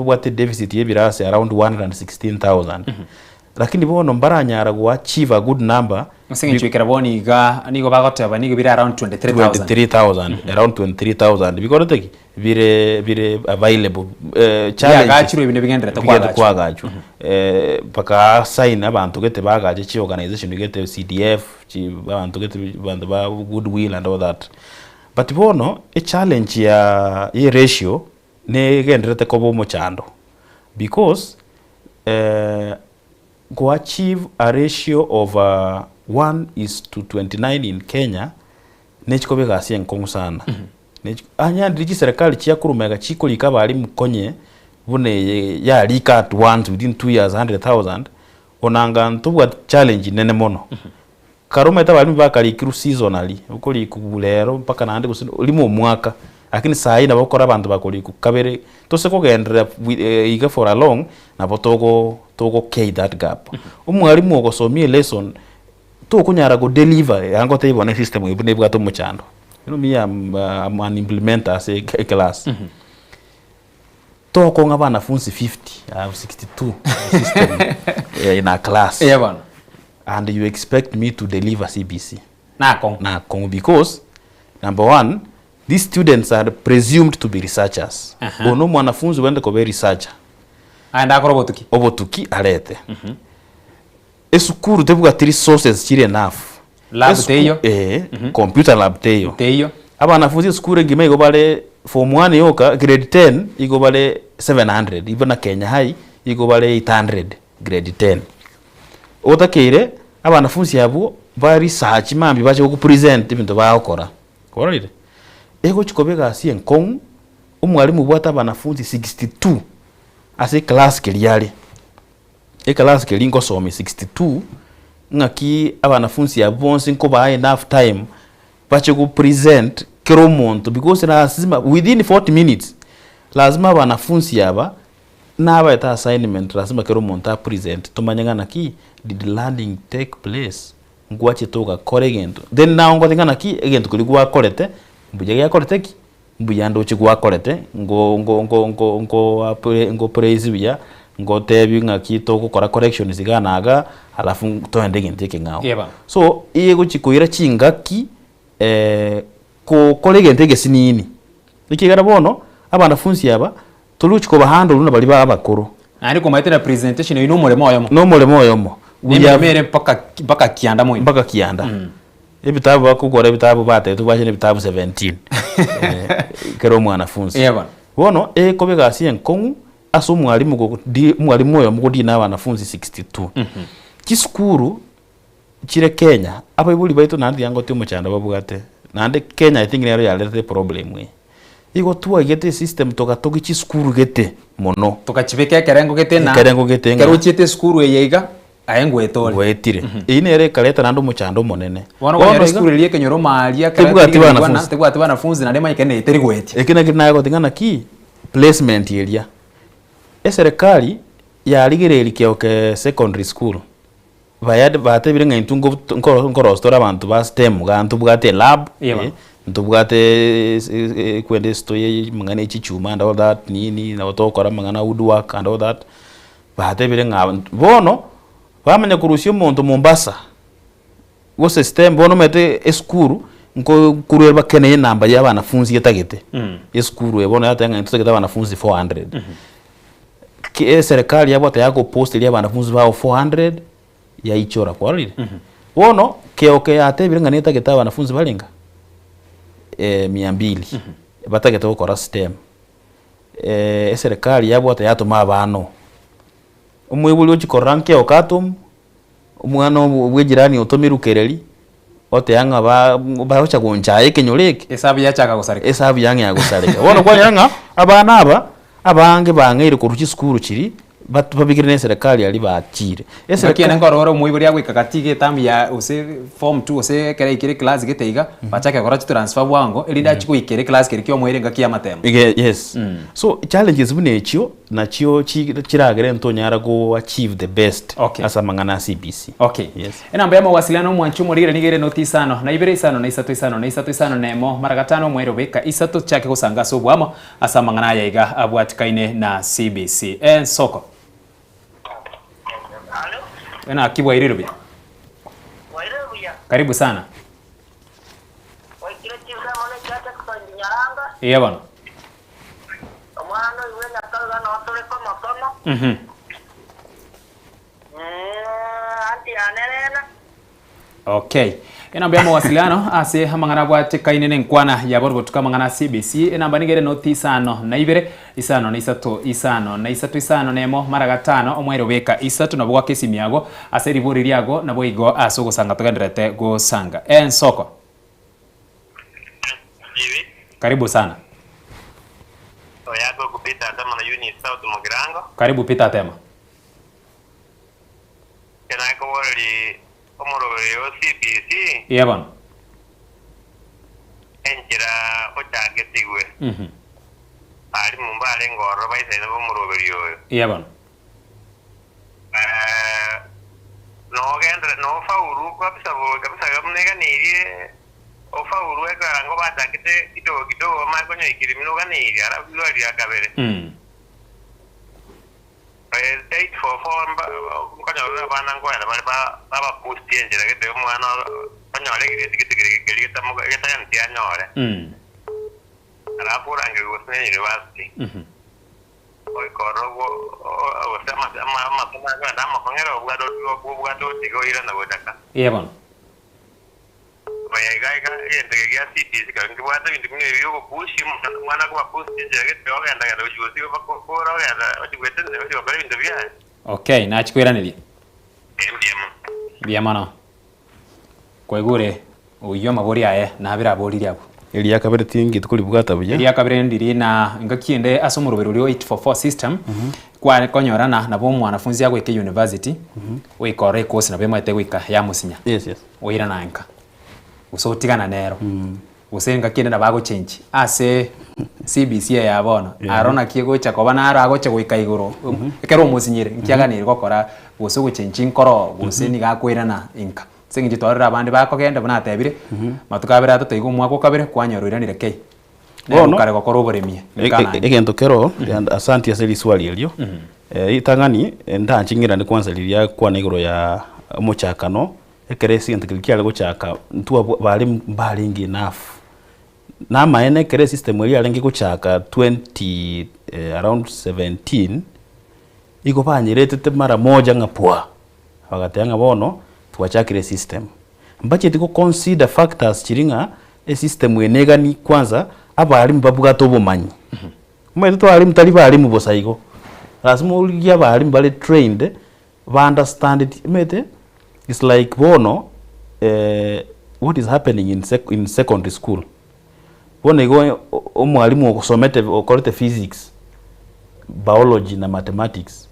bwate deficit ye birasi around 116,000 lakini bono mbaranyara go achieve a good number singe chwekera boni ga nigo bagoteba nigo bire around 23,000 around 23,000 because take bire available challenge gachiro ibintu bigendera kwagacho paka sign abantu gete bagaje chi organization gete CDF chi abantu gete bantu ba goodwill and all that but bono a challenge ya ratio ne gendrete ko bo mochando because go achieve a ratio of 1:29 in Kenya nechiko begasi enkongu sana anya ndiki serikali chia kurumega chiko likaba ali mkonye bune ya lika at once within 2 years 100,000 onanga ntubwa challenge nene mono karuma tabali bakali kiru seasonally ukoli kubulero mpaka nande ulimo mwaka lakini sai na bakora abantu bakoli kukabere tose ko gendera iga for a long na botogo key that gap umwalimu ogosomie lesson to kunyara go deliver yango tayibone system ibune bwato muchando me I'm an implementer as a class to ko ngabana funzi 50 I have 62 system in a class and you expect me to deliver CBC na kong because number one these students are presumed to be researchers ono mwanafunzi wende ko be researcher anda akoro obotuki arete esukuru tebuga 3 sources chiri enough lab teyo computer lab teyo abanafunzi skuru ngime igobale form 1 yoka grade 10 igobale 700 ibona Kenya high igobale 800 grade 10 otakire abanafunzi abo ba research mambi baje ku present ibintu baakora korire ego chikobega si enkong umwalimu bwata abanafunzi 62 ase class keliale class kelingo somi 62 ngaki abanafunzi abonse nko ba enough time bache ku present kero monto because lazima within 40 minutes lazima abanafunzi aba naba eta assignment lazima kero monto present tomanyangana ki did learning take place ngwache toka koregento then now ngotingana ki egento kuligwa korete mbuje ya korete ki mbuyando chigwa korete ngo praise biya ngo tebi ngaki to gukora correction ziganaga alafu to ndege nteke ngao so iye guchikuira chingaki ko kolege ntege sinini ikigara bono abanafunzi aba tuluchiko bahando luna bali babakuru ari ko maitera presentation ino mulemo yomo uyamere paka kianda moyo paka kianda ebitabu bakugora ebitabu batatu baje ebitabu 17 kero mwanafunzi bono ko begasi enkongu aso mwalimu oyo mugodi na wanafunzi 62 kiskuru chire Kenya abayibuli baito nandi yango timo chanda babugate nande Kenya I think nero yalete problem we igo tuwa gete system toka toki chiskuru gete mono toka chibeke kerengo gete na kero chite skuru yeiga ayengo etole wetire inere kaleta nando muchando monene wana skuru liye kenyoro malia tegwa wanafunzi na dema ikene eteri gweti ekina kinago tingana ki placement yelia serikali yaligireri kyoke secondary school bayad batebire ngintungo nkorostora abantu ba STEM gantu bugate lab ntubugate kwende stoye mangane chichuma and all that nini na otokora mangana woodwork and all that batebire ngabantu bono bamenya kurusyo muntu Mombasa wo system bono mete eskuru nko kurwe bakeneye namba y'abanafunzi yetagete eskuru ebono yatanga ntagete abanafunzi 400 serikali yabo tayako post ile abanafunzi bao 400 ya ichora kwa rili wono keoke atebire nganeta geta abanafunzi balinga 200 batageta gukora STEM serikali yabo tayatuma abano umwibuli uchikorranke okatum umwana wejirani utomirukereri oteyanga bahocha gonchaye kenyoleke esabu yachaka gusarika esabu yange yagusarika wono kwa yanga abana aba abange bangere kuruchi skuru chiri babigirene serikali ali bachire serikali ngororo muiburi agwikagatige tambi ya use form 2 use kere ikire class geteiga bachake gora transfer bwango elinda chiko ikire class kere kyo mwerenga kia matemo yes so challenges bune echo na chio chiragere ntonyara go achieve the best asa mangana CBC. Okay. Yes. Namba ya mawasiliano mwanchu murire nigere noti isano na ibere isano na isatu isano na isatu isano nemo maragatano mwero beka isatu chake kusanga sobwamo asa mangana yaiga abwatikaine na CBC. Soko. Hello. Kibwa irirubi. Karibu sana. Iya bwana. Okay. Namba ya mawasiliano ase mangana bwatikaine nenkwana ya borbo tukamangana CBC namba nigere noti isano na ibere isano na isatu isano na isatu isano nemo maragatano omwero beka isatu nabo gwa kesi miago ase ribori riago nabo igo aso gusanga tugenderete gusanga Soko. Karibu sana. Oyago kupita tema na Uni South Mugirango. Karibu pita tema. Kena ko wali omorobero CBC. Iya bwana. Enjira otagetigwe. Ali mumbale ngoro baise na omorobero yo. Iya bwana. No gendra no fauru kabisa gamnega nirie ofauru ekarango batakite kidogo makonyo ikirimino ganiri arabyo ari akabere. Date for kanyo bana ngwana baba post yenjera gete umwana kanyole gite tamuga gete yanti anyore. Arapura ngi gosne university. Oi korogo o sama ngwana makongero bugado tigo ira na godaka. Iya bwana. Gaiga yende ya CBC kan ngwata bintu mwe yo kushi mwana kwa post yenjera gete ogenda gado ujuzi ko ogenda ojigwete ne bari bintu bya. Okay, na chikwiraniri. Biamana. Kwegure uyo mabori aye na bira bori ryabo. Elia kabere tingi tukuli bugata buya. Elia kabere ndiri na ngakiende asomurubero ryo 844 system kwa konyorana na bo mwanafunzi yagwe ke university. We kore course na bema ite wika ya musinya. Yes. Oira na nka. Usotigana nero. Usenga kiende na bago change. Ase CBC ya bono. Arona kiego chakoba na arago chagwika iguru. Ekero musinyire nkiaganire gokora gusugu change nkoro guseni gakwirana inka. Singi twarira abandi bakogenda buna atebire. Matukabira tutaigo mwako kabire kwanyoroiranire kei. Nero kare gokora oboremie. Egento kero asante aseli swali elio. Itangani ndancingira ndi kwanza lilia kwa negoro ya muchakano. Ekeresi ntikilikiale guchaka ntuwa bali mbalingi enough. Na maene kere system wali alengi guchaka 20 around 17 iko panyirete mara moja ngapua wakatanga bono tuwachakire system mbache tiko consider factors chiringa system wenega ni kwanza abali mbabuga to bomanyi mwe to ali mtali bali mubosaigo lazima uliya bali mbale trained ba understand it mete it's like bono what is happening in secondary school. Wone go omwalimu okusomete okorete physics, biology na mathematics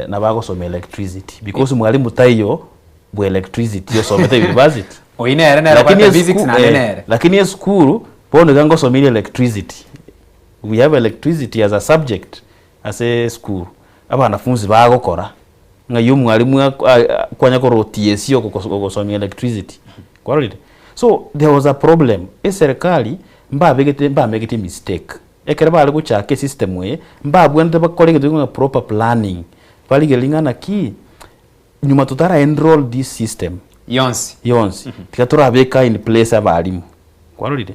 na bagosoma electricity because mwalimu tayo bu electricity yo somete university. Oine nero kwa physics na nere. Lakini school bone gango somile electricity. We have electricity as a subject as a school. Aba wanafunzi bagokora. Ngayo mwalimu kwanya ko TSC okosoma electricity. Quality. So there was a problem. Serikali mbamegete mistake. Ekere bali guchake system we mbabwende bakolenge doing proper planning. Bali gelingana ki nyuma tutara enroll this system. Yonsi. Tikatura beka in place abalimu. Quality.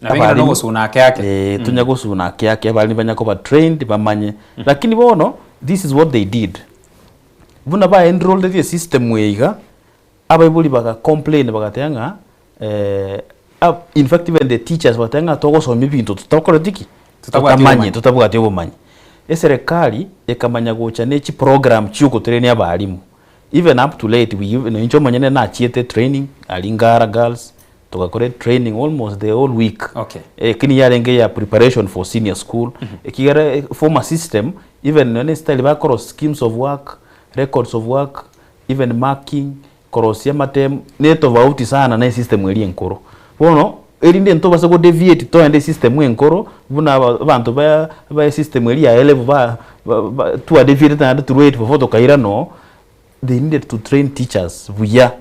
Nabinga no gusuna kyake. Tunya gusuna kyake bali banyako ba trained bamanye. Lakini bono this is what they did. Buna ba enroll the system weiga abayibuli baka complain bakatenga in fact even the teachers batanga togosoma ibintu tutakora diki tutabuga tyo bomanyi serikali ekamanya gocha neki program cyuko train abalimu even up to late we even incho manyene na chiete training alingara girls tugakore training almost the whole week. Kini yarenge ya preparation for senior school ekigara form a system even when style bakoro schemes of work, records of work, even marking korosia matem neto vauti sana na system eli enkoro bono erinde nto basa go deviate to ende system enkoro buna abantu ba system eri ya level ba to deviate na to wait for photo kaira no they needed to train teachers buya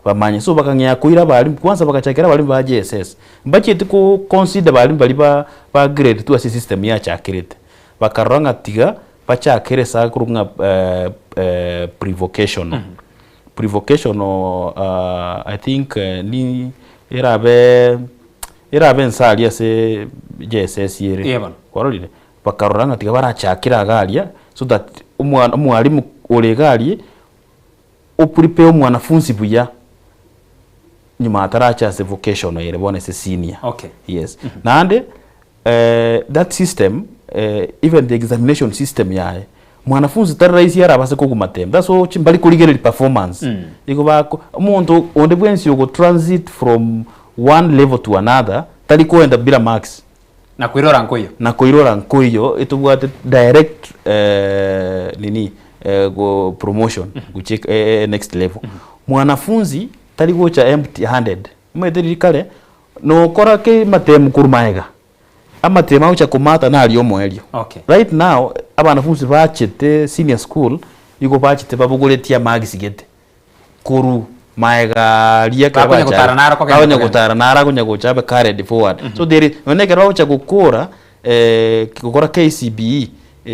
bamanye so bakangya kuira bali kwanza bakachakira bali ba JSS mbachete ko consider bali ba grade to system ya chakirete bakaranga tiga bachakire sa kurunga prevocation prevocation I think ni irabe nsalia se JSS yere kwarorire bakaranga tiga barachakira galia so that umwalimu olegalie uprepare mwanafunzi buya nyuma ataracha se vocational yere bone se senior. Okay. Yes. Nande that system even the examination system yae mwanafunzi tarraisi yara base ko kumatem that's all chimbali kuligere performance iko bako umuntu onde bwensi uko transit from one level to another tali ko enda bila marks na kuirora nkoyo itubwate direct go promotion kucheck next level mwanafunzi tali gocha empty handed mweteri kale no kora ke matemu kurumaega amatema ucha kumata na ali omwelio. Okay. Right now abanafunzi bachete senior school yuko bachete babugoletia magisi gete kuru maega liya ka bacha kawanya gutara nara kunya gochabe carried forward so there oneke bacha gukora kukora KCBE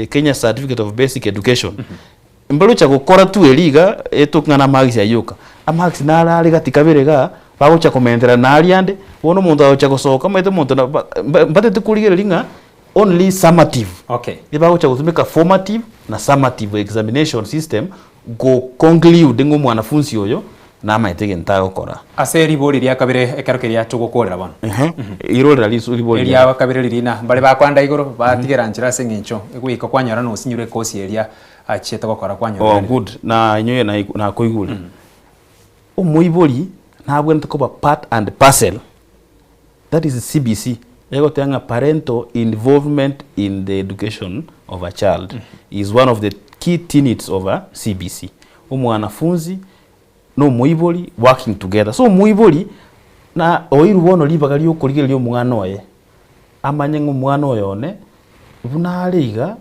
Kenya Certificate of Basic Education mbalo cha gukora tu eliga etukana magisi ayuka amagisi nara ali gatikabirega bagocha komentera nari ande wono muntu agocha gosoka mwete muntu mbate tukuligere linga only summative. Okay. Bagocha kutumika formative na summative examination system go conclude ngo mwanafunzi oyo na maitege ntago kora aseri bori lya kabire ekarokeria tugokorera bana irorera lisuri bori lya kabire lirina bale bakwanda igoro batigera njira sengincho igwiko kwanyora no sinyure kosi eria acheta gokora kwanyora. Oh good na inyoye na koigule umuibori ntabwo ntukoba part and parcel that is CBC yego tanga parental involvement in the education of a child is one of the key tenets of a CBC umwanafunzi no muiboli working together so muiboli na oirubono libagali okurigera lyo mwana oye amanye ngo mwana oyone bunaliga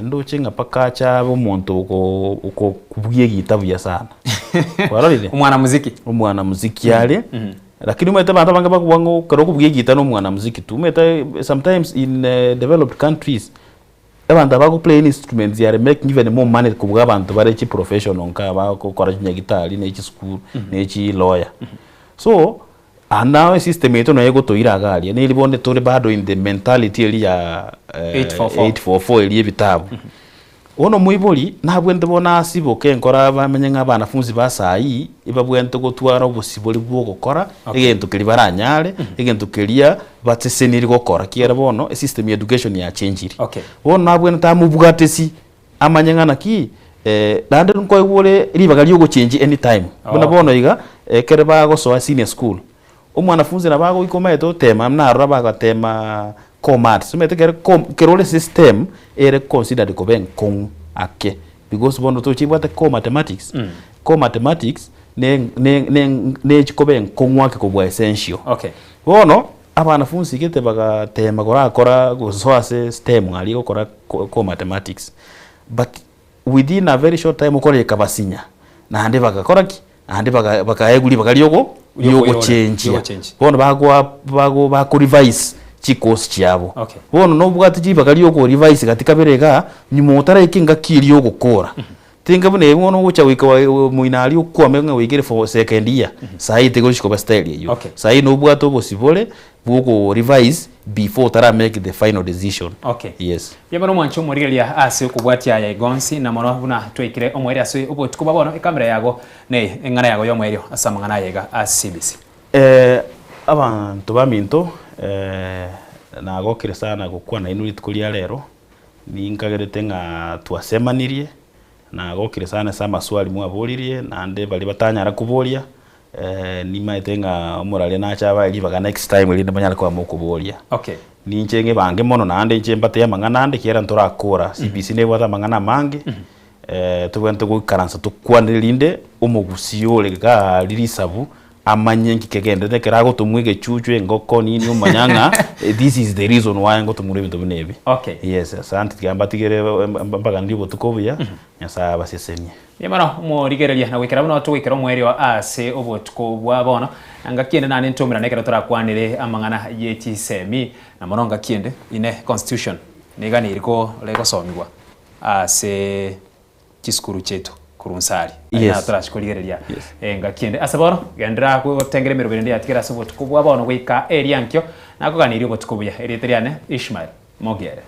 ndoche pakacha omuntu uko kubuye gitabu ya sana kwarorire umwana muziki yale lakini umete bantu banga bakubwango karo kubuye gita no mwana muziki tu umete sometimes in developed countries abantu bako play instruments yare making even more money kubwa abantu bare chi professional nka bako kora gitari ne chi school ne chi lawyer so now system yetu nayo gotoira gali ne libone tore bado in the mentality eli ya 844 eli ebitabu ono muiboli nabwente bona asiboke nkora bamenye ng'abanafunzi basai ibabwente gotwara obusiboli bwo gukora egento kiri baranyare egento kiria bateseniri gukora kiera bono system education ya change. Okay. Bono nabwente tamubwatesi amanye ng'ana ki nande nko igure ribaga lyo go change anytime bona bono iga kere bagosoa senior school umwanafunzi nabago ikometo tema mnarora bagatema comat sumete kerole system ere considered ko ben kon ake because bono to chibwate co mathematics co mathematics ne ko ben kon wake ko bwa essential. Okay. Bono abanafunzi kete bagatema kora gosoa system ali gukora co mathematics but within a very short time ukore kabasinya na hande bagakora ki hande bakaeguli bakaliogo yogo change bono bago revise chikos chiabo. Okay. Bono no bwati chibakaliogo revise katika berega nyuma utarayikinga kiriyo gukora tinga bune bono gucha wika muinali ukwame nga wigire for second year sai tego shikoba style yo sai no bwato bosibole bugo revise before tara make the final decision. Okay. Yes. Yabano mwancho murigelia ase kubwatia ya igonsi na mono buna twekire omweri ase ubo tukuba bono ikamera yago ne engana yago yo mwerio asamangana yega CBC. Abantu baminto nagokire sana gukwa na inuri tukulia lero ninkagerete nga twasemanirie nagokire sana sama swali mwaburirie nande bali batanyara kuboria ni maitenga omurale na chaba ilibaga next time ili ndamanyala kwa mukuboria. Okay. Ni nchenge bange mono nande nchembate ya mangana nande kiera ntorakora CBC ne bwata mangana mange tubwente gukaransa tukwandirinde umugusiyole ga lirisabu amanye nkikegendete kerago tumwige chuchwe ngoko nini umanyanga this is the reason why ngo tumure bintu binebi. Okay. Yes, asante tigamba tigere mpaka ndibo tukobuya nyasa basesemye. Yemano murigereria na wikira buno tuwikira mweri wa ase obotuko bwa bono anga kiende nane ntumira nekera turakwanire amangana yekisemi na moronga kiende ine constitution negani iriko lego somigwa ase kiskuru chetu kurunsari na turashikurigereria nga kiende asaboro gendra ku tengere mirobere ndi atikira sobotuko bwa bono gwika area nkyo nako ganiri obotuko buya eri teriane Ishmael Mogere.